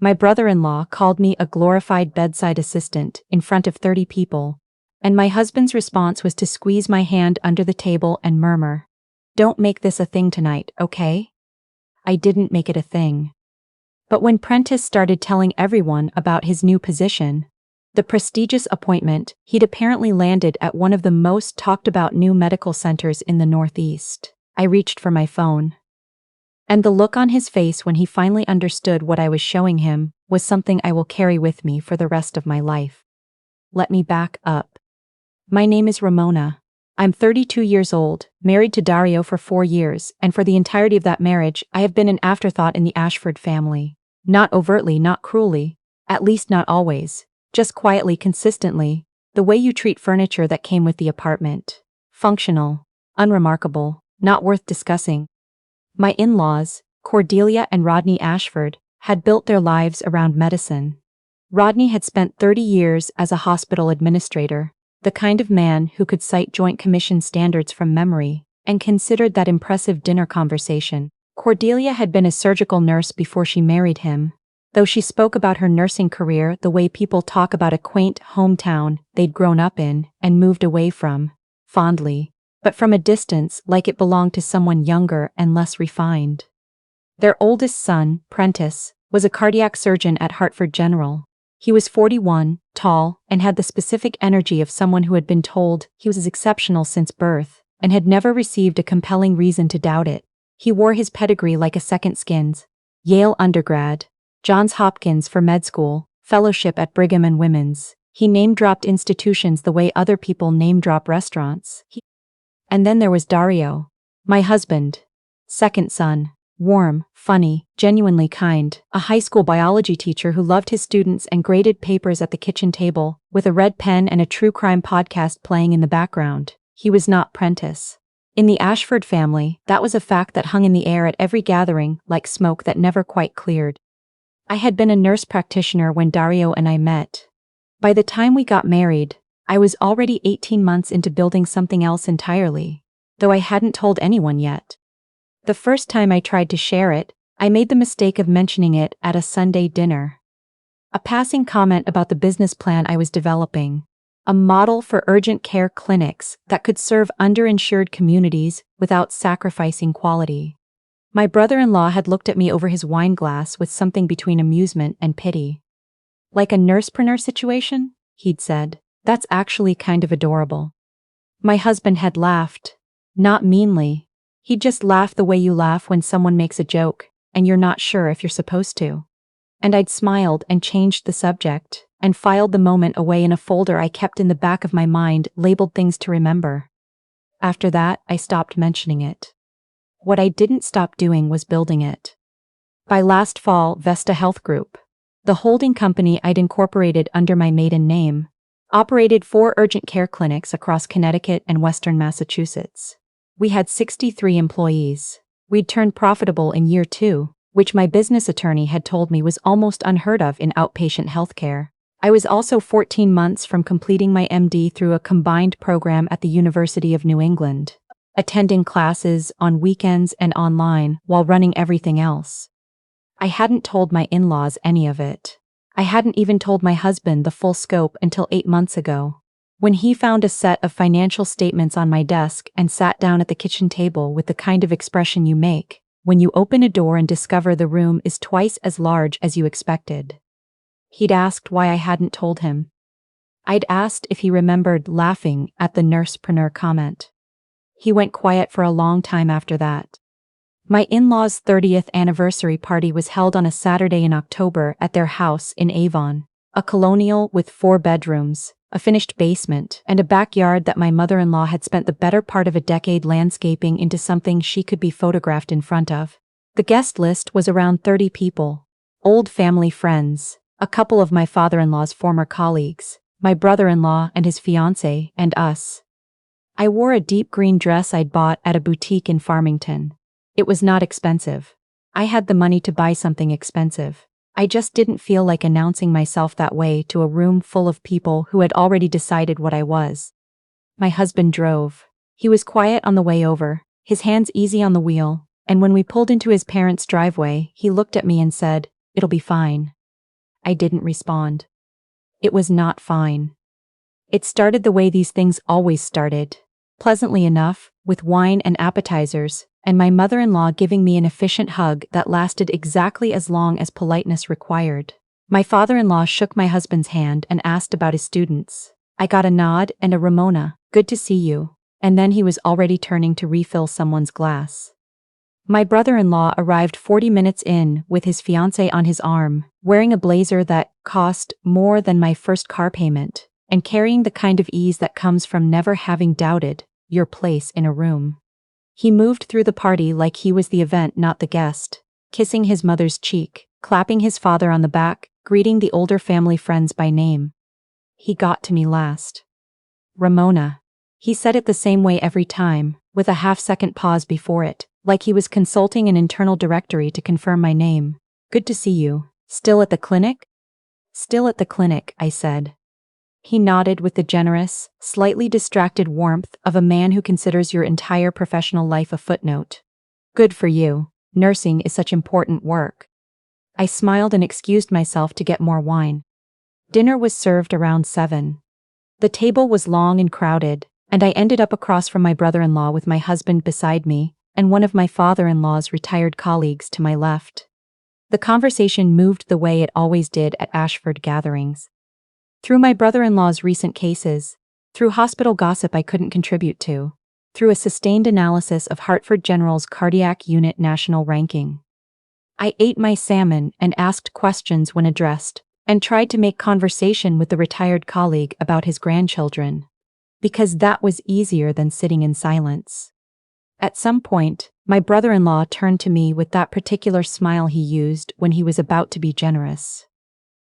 My brother-in-law called me a glorified bedside assistant in front of 30 people, and my husband's response was to squeeze my hand under the table and murmur, "Don't make this a thing tonight, okay?" I didn't make it a thing. But when Prentice started telling everyone about his new position, the prestigious appointment, he'd apparently landed at one of the most talked about new medical centers in the Northeast, I reached for my phone. And the look on his face when he finally understood what I was showing him was something I will carry with me for the rest of my life. Let me back up. My name is Ramona. I'm 32 years old, married to Dario for 4 years, and for the entirety of that marriage, I have been an afterthought in the Ashford family. Not overtly, not cruelly, at least not always, just quietly, consistently, the way you treat furniture that came with the apartment. Functional, unremarkable, not worth discussing. My in-laws, Cordelia and Rodney Ashford, had built their lives around medicine. Rodney had spent 30 years as a hospital administrator, the kind of man who could cite Joint Commission standards from memory, and considered that impressive dinner conversation. Cordelia had been a surgical nurse before she married him, though she spoke about her nursing career the way people talk about a quaint hometown they'd grown up in and moved away from, fondly, but from a distance like it belonged to someone younger and less refined. Their oldest son, Prentice, was a cardiac surgeon at Hartford General. He was 41, tall, and had the specific energy of someone who had been told he was exceptional since birth, and had never received a compelling reason to doubt it. He wore his pedigree like a second skin's. Yale undergrad, Johns Hopkins for med school, fellowship at Brigham and Women's. He name-dropped institutions the way other people name-drop restaurants. And then there was Dario, my husband. Second son, warm, funny, genuinely kind, a high school biology teacher who loved his students and graded papers at the kitchen table, with a red pen and a true crime podcast playing in the background. He was not Prentice. In the Ashford family, that was a fact that hung in the air at every gathering, like smoke that never quite cleared. I had been a nurse practitioner when Dario and I met. By the time we got married, I was already 18 months into building something else entirely, though I hadn't told anyone yet. The first time I tried to share it, I made the mistake of mentioning it at a Sunday dinner. A passing comment about the business plan I was developing, a model for urgent care clinics that could serve underinsured communities without sacrificing quality. My brother-in-law had looked at me over his wine glass with something between amusement and pity. "Like a nursepreneur situation?" he'd said. "That's actually kind of adorable." My husband had laughed. Not meanly. He'd just laugh the way you laugh when someone makes a joke, and you're not sure if you're supposed to. And I'd smiled and changed the subject, and filed the moment away in a folder I kept in the back of my mind labeled things to remember. After that, I stopped mentioning it. What I didn't stop doing was building it. By last fall, Vesta Health Group, the holding company I'd incorporated under my maiden name, operated 4 urgent care clinics across Connecticut and Western Massachusetts. We had 63 employees. We'd turned profitable in year 2, which my business attorney had told me was almost unheard of in outpatient healthcare. I was also 14 months from completing my MD through a combined program at the University of New England, attending classes on weekends and online while running everything else. I hadn't told my in-laws any of it. I hadn't even told my husband the full scope until 8 months ago, when he found a set of financial statements on my desk and sat down at the kitchen table with the kind of expression you make when you open a door and discover the room is twice as large as you expected. He'd asked why I hadn't told him. I'd asked if he remembered laughing at the nursepreneur comment. He went quiet for a long time after that. My in-laws' 30th anniversary party was held on a Saturday in October at their house in Avon, a colonial with 4 bedrooms, a finished basement, and a backyard that my mother-in-law had spent the better part of a decade landscaping into something she could be photographed in front of. The guest list was around 30 people, old family friends, a couple of my father-in-law's former colleagues, my brother-in-law and his fiancée, and us. I wore a deep green dress I'd bought at a boutique in Farmington. It was not expensive. I had the money to buy something expensive. I just didn't feel like announcing myself that way to a room full of people who had already decided what I was. My husband drove. He was quiet on the way over, his hands easy on the wheel, and when we pulled into his parents' driveway, he looked at me and said, "It'll be fine." I didn't respond. It was not fine. It started the way these things always started. Pleasantly enough, with wine and appetizers, and my mother-in-law giving me an efficient hug that lasted exactly as long as politeness required. My father-in-law shook my husband's hand and asked about his students. I got a nod and a Ramona, good to see you, and then he was already turning to refill someone's glass. My brother-in-law arrived 40 minutes in with his fiancée on his arm, wearing a blazer that cost more than my first car payment, and carrying the kind of ease that comes from never having doubted your place in a room. He moved through the party like he was the event, not the guest, kissing his mother's cheek, clapping his father on the back, greeting the older family friends by name. He got to me last. Ramona. He said it the same way every time, with a half-second pause before it, like he was consulting an internal directory to confirm my name. Good to see you. Still at the clinic? Still at the clinic, I said. He nodded with the generous, slightly distracted warmth of a man who considers your entire professional life a footnote. Good for you. Nursing is such important work. I smiled and excused myself to get more wine. Dinner was served around 7. The table was long and crowded, and I ended up across from my brother-in-law with my husband beside me, and one of my father-in-law's retired colleagues to my left. The conversation moved the way it always did at Ashford gatherings. Through my brother-in-law's recent cases, through hospital gossip I couldn't contribute to, through a sustained analysis of Hartford General's cardiac unit national ranking. I ate my salmon and asked questions when addressed, and tried to make conversation with the retired colleague about his grandchildren, because that was easier than sitting in silence. At some point, my brother-in-law turned to me with that particular smile he used when he was about to be generous.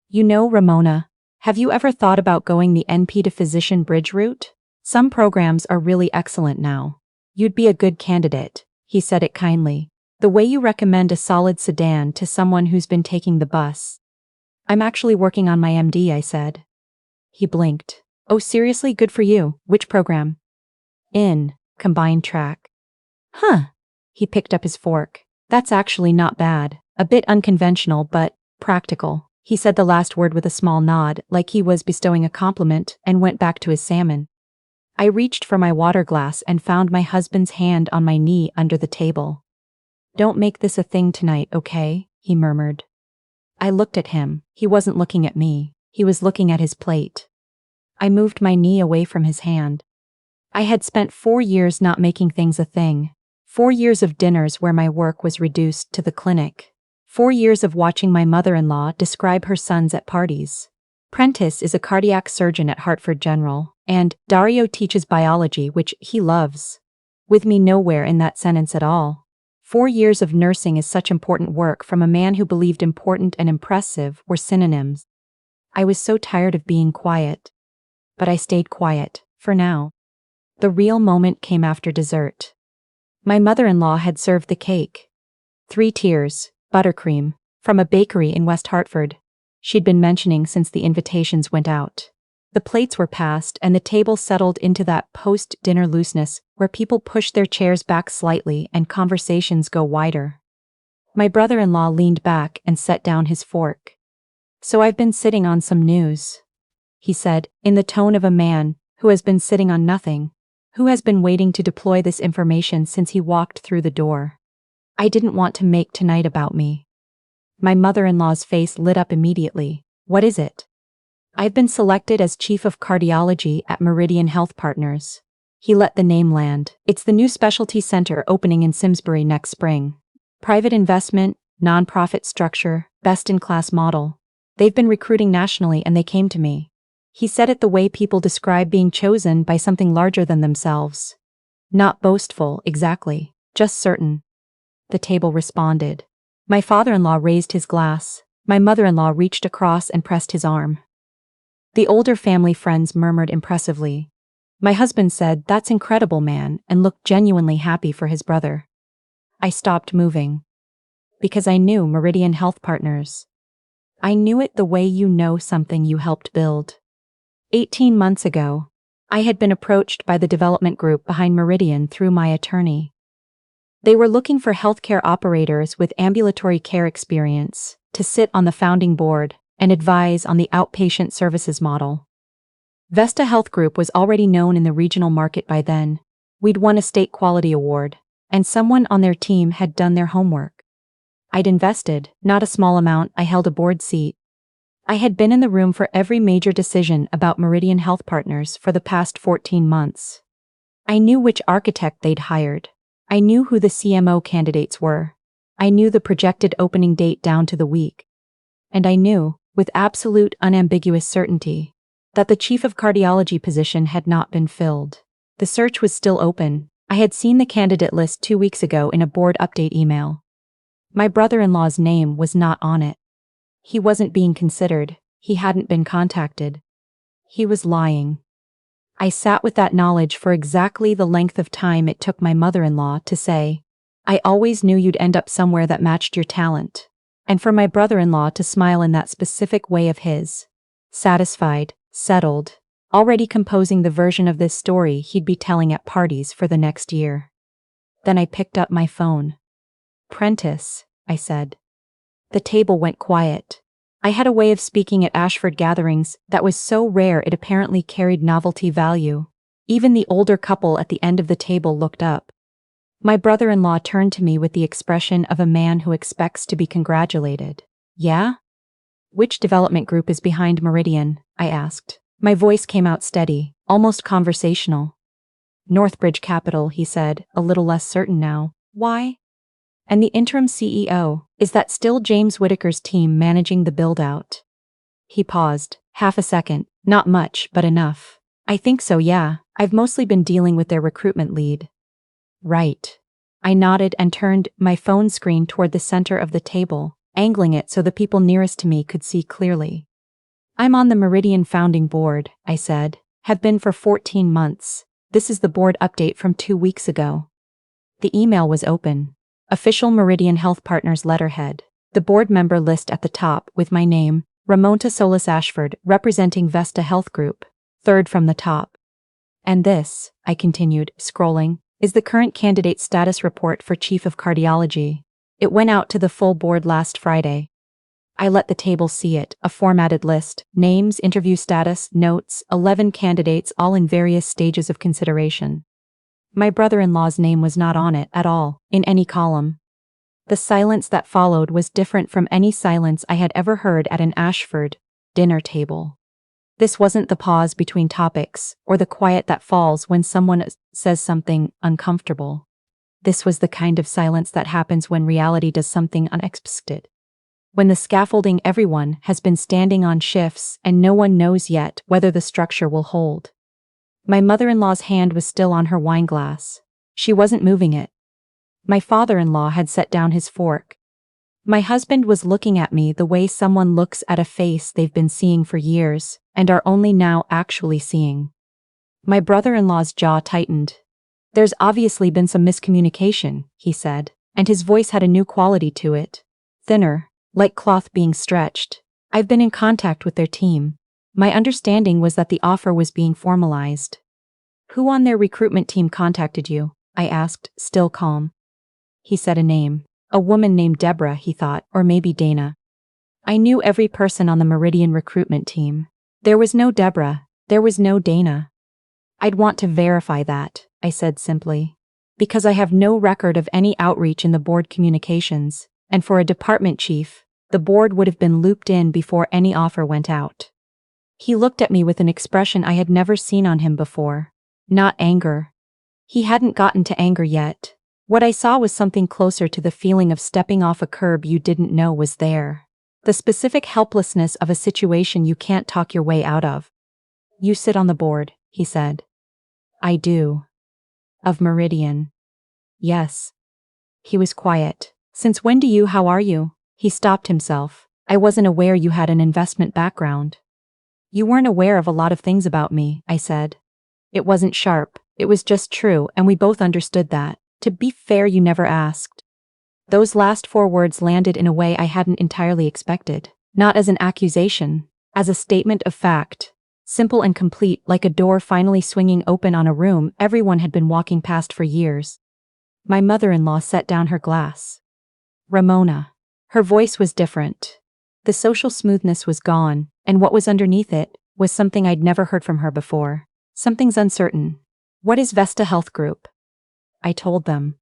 You know, Ramona, have you ever thought about going the NP to physician bridge route? Some programs are really excellent now. You'd be a good candidate, he said it kindly, the way you recommend a solid sedan to someone who's been taking the bus. I'm actually working on my MD, I said. He blinked. Oh, seriously, good for you. Which program? Combined track. Huh. He picked up his fork. That's actually not bad. A bit unconventional, but practical. He said the last word with a small nod, like he was bestowing a compliment, and went back to his salmon. I reached for my water glass and found my husband's hand on my knee under the table. Don't make this a thing tonight, okay? He murmured. I looked at him. He wasn't looking at me. He was looking at his plate. I moved my knee away from his hand. I had spent 4 years not making things a thing. 4 years of dinners where my work was reduced to the clinic. 4 years of watching my mother-in-law describe her sons at parties. Prentice is a cardiac surgeon at Hartford General, and Dario teaches biology, which he loves. With me nowhere in that sentence at all. 4 years of nursing is such important work from a man who believed important and impressive were synonyms. I was so tired of being quiet. But I stayed quiet, for now. The real moment came after dessert. My mother-in-law had served the cake. 3 tiers, buttercream, from a bakery in West Hartford. She'd been mentioning since the invitations went out. The plates were passed and the table settled into that post-dinner looseness where people push their chairs back slightly and conversations go wider. My brother-in-law leaned back and set down his fork. So I've been sitting on some news, he said, in the tone of a man who has been sitting on nothing, who has been waiting to deploy this information since he walked through the door. I didn't want to make tonight about me. My mother-in-law's face lit up immediately. What is it? I've been selected as Chief of Cardiology at Meridian Health Partners. He let the name land. It's the new specialty center opening in Simsbury next spring. Private investment, non-profit structure, best-in-class model. They've been recruiting nationally and they came to me. He said it the way people describe being chosen by something larger than themselves. Not boastful, exactly, just certain. The table responded. My father-in-law raised his glass. My mother-in-law reached across and pressed his arm. The older family friends murmured impressively. My husband said, "That's incredible, man," and looked genuinely happy for his brother. I stopped moving. Because I knew Meridian Health Partners. I knew it the way you know something you helped build. 18 months ago, I had been approached by the development group behind Meridian through my attorney. They were looking for healthcare operators with ambulatory care experience to sit on the founding board and advise on the outpatient services model. Vesta Health Group was already known in the regional market by then. We'd won a state quality award, and someone on their team had done their homework. I'd invested, not a small amount. I held a board seat. I had been in the room for every major decision about Meridian Health Partners for the past 14 months. I knew which architect they'd hired. I knew who the CMO candidates were. I knew the projected opening date down to the week. And I knew, with absolute unambiguous certainty, that the chief of cardiology position had not been filled. The search was still open. I had seen the candidate list 2 weeks ago in a board update email. My brother-in-law's name was not on it. He wasn't being considered. He hadn't been contacted. He was lying. I sat with that knowledge for exactly the length of time it took my mother-in-law to say, "I always knew you'd end up somewhere that matched your talent," and for my brother-in-law to smile in that specific way of his. Satisfied, settled, already composing the version of this story he'd be telling at parties for the next year. Then I picked up my phone. "Prentice," I said. The table went quiet. I had a way of speaking at Ashford gatherings that was so rare it apparently carried novelty value. Even the older couple at the end of the table looked up. My brother-in-law turned to me with the expression of a man who expects to be congratulated. "Yeah? Which development group is behind Meridian?" I asked. My voice came out steady, almost conversational. "Northbridge Capital," he said, a little less certain now. "Why?" "And the interim CEO, is that still James Whitaker's team managing the build-out?" He paused, half a second. "Not much, but enough." "I think so, yeah. I've mostly been dealing with their recruitment lead." "Right." I nodded and turned my phone screen toward the center of the table, angling it so the people nearest to me could see clearly. "I'm on the Meridian founding board," I said. "Have been for 14 months. This is the board update from 2 weeks ago." The email was open. Official Meridian Health Partners letterhead. The board member list at the top with my name, Ramonta Solis Ashford, representing Vesta Health Group, third from the top. "And this," I continued, scrolling, "is the current candidate status report for Chief of Cardiology. It went out to the full board last Friday." I let the table see it, a formatted list, names, interview status, notes, 11 candidates all in various stages of consideration. My brother-in-law's name was not on it at all, in any column. The silence that followed was different from any silence I had ever heard at an Ashford dinner table. This wasn't the pause between topics, or the quiet that falls when someone says something uncomfortable. This was the kind of silence that happens when reality does something unexpected. When the scaffolding everyone has been standing on shifts and no one knows yet whether the structure will hold. My mother-in-law's hand was still on her wine glass. She wasn't moving it. My father-in-law had set down his fork. My husband was looking at me the way someone looks at a face they've been seeing for years and are only now actually seeing. My brother-in-law's jaw tightened. "There's obviously been some miscommunication," he said, and his voice had a new quality to it. Thinner, like cloth being stretched. "I've been in contact with their team. My understanding was that the offer was being formalized." "Who on their recruitment team contacted you?" I asked, still calm. He said a name. A woman named Deborah, he thought, or maybe Dana. I knew every person on the Meridian recruitment team. There was no Deborah. There was no Dana. "I'd want to verify that," I said simply. "Because I have no record of any outreach in the board communications, and for a department chief, the board would have been looped in before any offer went out." He looked at me with an expression I had never seen on him before. Not anger. He hadn't gotten to anger yet. What I saw was something closer to the feeling of stepping off a curb you didn't know was there. The specific helplessness of a situation you can't talk your way out of. "You sit on the board," he said. "I do." "Of Meridian?" "Yes." He was quiet. "Since when do you, how are you?" He stopped himself. "I wasn't aware you had an investment background." "You weren't aware of a lot of things about me," I said. It wasn't sharp, it was just true, and we both understood that. "To be fair, you never asked." Those last 4 words landed in a way I hadn't entirely expected. Not as an accusation, as a statement of fact. Simple and complete, like a door finally swinging open on a room everyone had been walking past for years. My mother-in-law set down her glass. "Ramona." Her voice was different. The social smoothness was gone, and what was underneath it was something I'd never heard from her before. Something's uncertain. What is Vesta Health Group? I told them.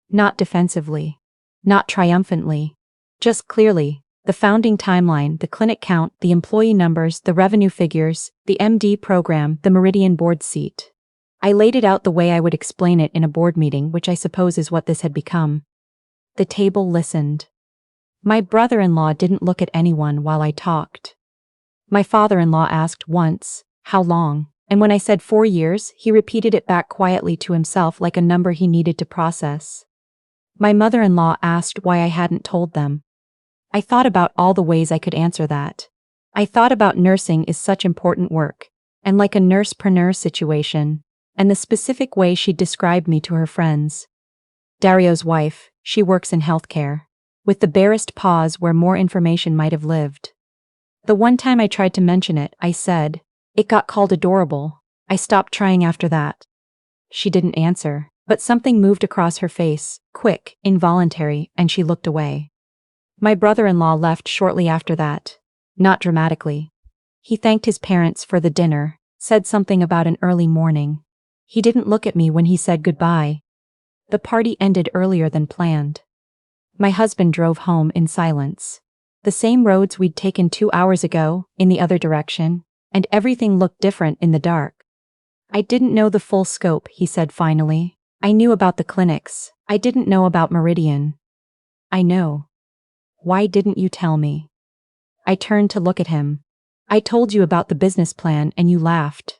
Not defensively. Not triumphantly. Just clearly. The founding timeline, the clinic count, the employee numbers, the revenue figures, the MD program, the Meridian board seat. I laid it out the way I would explain it in a board meeting, which I suppose is what this had become. The table listened. My brother-in-law didn't look at anyone while I talked. My father-in-law asked once, "How long?" And when I said 4 years, he repeated it back quietly to himself like a number he needed to process. My mother-in-law asked why I hadn't told them. I thought about all the ways I could answer that. I thought about nursing is such important work, and like a nursepreneur situation, and the specific way she'd described me to her friends. Dario's wife, she works in healthcare, with the barest pause where more information might have lived. The one time I tried to mention it, I said, it got called adorable. I stopped trying after that. She didn't answer, but something moved across her face, quick, involuntary, and she looked away. My brother-in-law left shortly after that. Not dramatically. He thanked his parents for the dinner, said something about an early morning. He didn't look at me when he said goodbye. The party ended earlier than planned. My husband drove home in silence. The same roads we'd taken 2 hours ago, in the other direction, and everything looked different in the dark. I didn't know the full scope, he said finally. I knew about the clinics. I didn't know about Meridian. I know. Why didn't you tell me? I turned to look at him. I told you about the business plan and you laughed.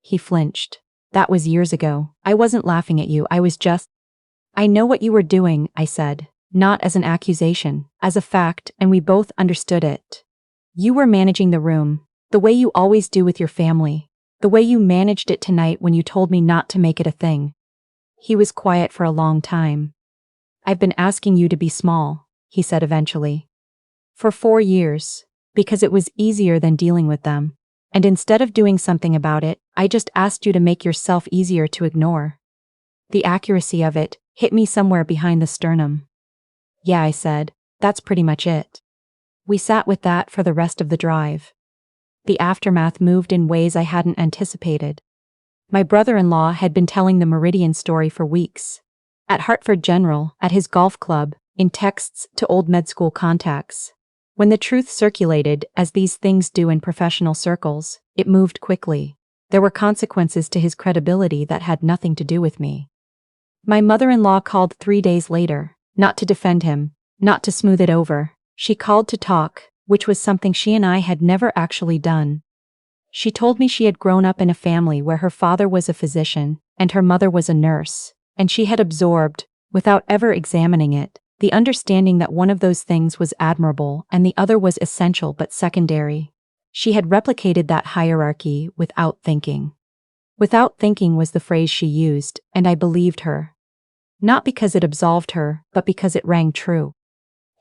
He flinched. That was years ago. I wasn't laughing at you, I was just... I know what you were doing, I said, not as an accusation, as a fact, and we both understood it. You were managing the room, the way you always do with your family, the way you managed it tonight when you told me not to make it a thing. He was quiet for a long time. I've been asking you to be small, he said eventually. For 4 years, because it was easier than dealing with them. And instead of doing something about it, I just asked you to make yourself easier to ignore. The accuracy of it hit me somewhere behind the sternum. Yeah, I said, that's pretty much it. We sat with that for the rest of the drive. The aftermath moved in ways I hadn't anticipated. My brother-in-law had been telling the Meridian story for weeks. At Hartford General, at his golf club, in texts to old med school contacts. When the truth circulated, as these things do in professional circles, it moved quickly. There were consequences to his credibility that had nothing to do with me. My mother-in-law called 3 days later, not to defend him, not to smooth it over. She called to talk, which was something she and I had never actually done. She told me she had grown up in a family where her father was a physician and her mother was a nurse, and she had absorbed, without ever examining it, the understanding that one of those things was admirable and the other was essential but secondary. She had replicated that hierarchy without thinking. Without thinking was the phrase she used, and I believed her. Not because it absolved her, but because it rang true.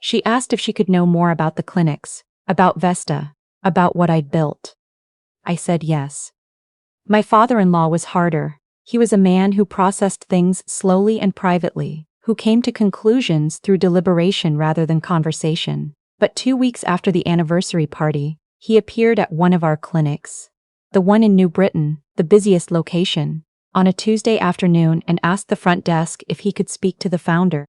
She asked if she could know more about the clinics, about Vesta, about what I'd built. I said yes. My father-in-law was harder. He was a man who processed things slowly and privately, who came to conclusions through deliberation rather than conversation. But 2 weeks after the anniversary party, he appeared at one of our clinics, the one in New Britain, the busiest location, on a Tuesday afternoon and asked the front desk if he could speak to the founder.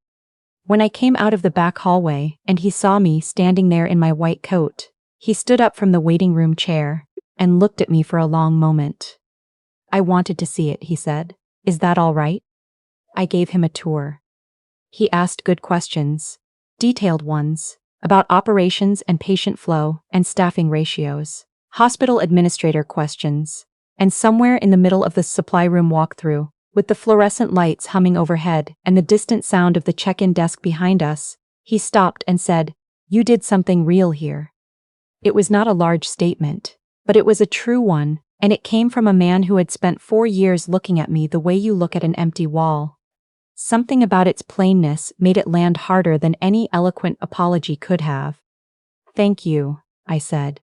When I came out of the back hallway and he saw me standing there in my white coat, he stood up from the waiting room chair and looked at me for a long moment. I wanted to see it, he said. Is that all right? I gave him a tour. He asked good questions, detailed ones, about operations and patient flow and staffing ratios, hospital administrator questions, and somewhere in the middle of the supply room walkthrough, with the fluorescent lights humming overhead and the distant sound of the check-in desk behind us, he stopped and said, "You did something real here." It was not a large statement, but it was a true one, and it came from a man who had spent 4 years looking at me the way you look at an empty wall. Something about its plainness made it land harder than any eloquent apology could have. "Thank you," I said.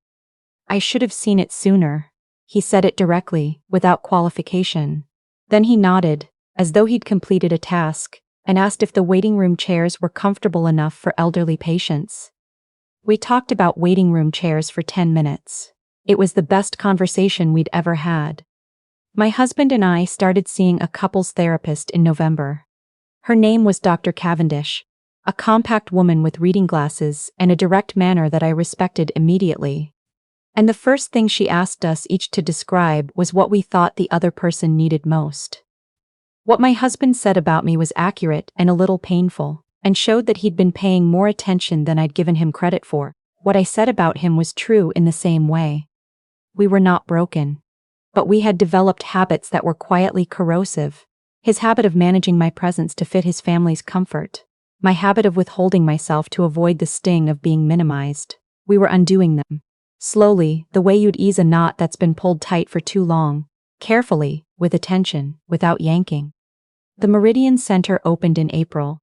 "I should have seen it sooner." He said it directly, without qualification. Then he nodded, as though he'd completed a task, and asked if the waiting room chairs were comfortable enough for elderly patients. We talked about waiting room chairs for 10 minutes. It was the best conversation we'd ever had. My husband and I started seeing a couples therapist in November. Her name was Dr. Cavendish, a compact woman with reading glasses and a direct manner that I respected immediately. And the first thing she asked us each to describe was what we thought the other person needed most. What my husband said about me was accurate and a little painful, and showed that he'd been paying more attention than I'd given him credit for. What I said about him was true in the same way. We were not broken. But we had developed habits that were quietly corrosive. His habit of managing my presence to fit his family's comfort. My habit of withholding myself to avoid the sting of being minimized. We were undoing them. Slowly, the way you'd ease a knot that's been pulled tight for too long. Carefully, with attention, without yanking. The Meridian Center opened in April.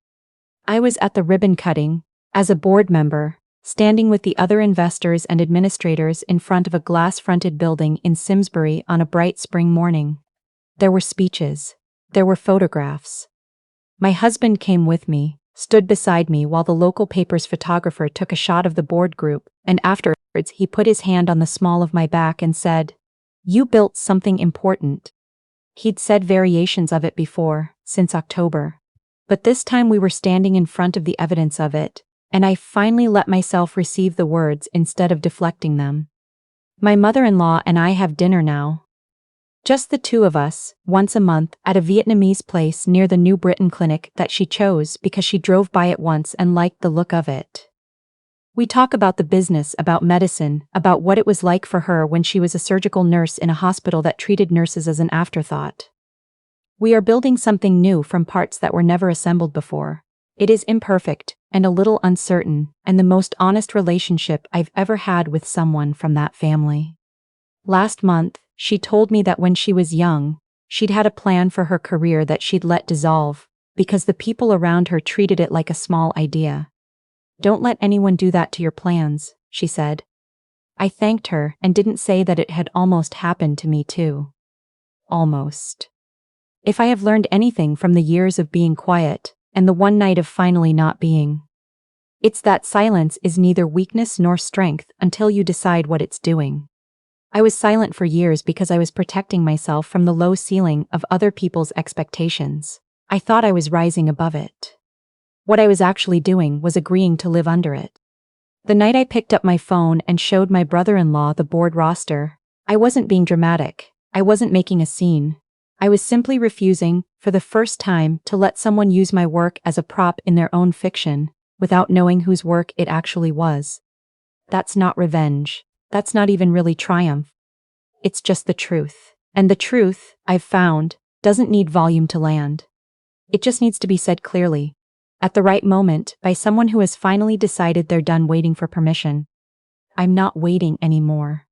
I was at the ribbon cutting, as a board member, standing with the other investors and administrators in front of a glass-fronted building in Simsbury on a bright spring morning. There were speeches. There were photographs. My husband came with me, stood beside me while the local paper's photographer took a shot of the board group, and afterwards he put his hand on the small of my back and said, "You built something important." He'd said variations of it before, since October. But this time we were standing in front of the evidence of it, and I finally let myself receive the words instead of deflecting them. My mother-in-law and I have dinner now. Just the two of us, once a month, at a Vietnamese place near the New Britain clinic that she chose because she drove by it once and liked the look of it. We talk about the business, about medicine, about what it was like for her when she was a surgical nurse in a hospital that treated nurses as an afterthought. We are building something new from parts that were never assembled before. It is imperfect, and a little uncertain, and the most honest relationship I've ever had with someone from that family. Last month, she told me that when she was young, she'd had a plan for her career that she'd let dissolve, because the people around her treated it like a small idea. "Don't let anyone do that to your plans," she said. I thanked her and didn't say that it had almost happened to me too. Almost. If I have learned anything from the years of being quiet, and the one night of finally not being, it's that silence is neither weakness nor strength until you decide what it's doing. I was silent for years because I was protecting myself from the low ceiling of other people's expectations. I thought I was rising above it. What I was actually doing was agreeing to live under it. The night I picked up my phone and showed my brother-in-law the board roster, I wasn't being dramatic. I wasn't making a scene. I was simply refusing, for the first time, to let someone use my work as a prop in their own fiction, without knowing whose work it actually was. That's not revenge. That's not even really triumph. It's just the truth. And the truth, I've found, doesn't need volume to land. It just needs to be said clearly, at the right moment, by someone who has finally decided they're done waiting for permission. I'm not waiting anymore.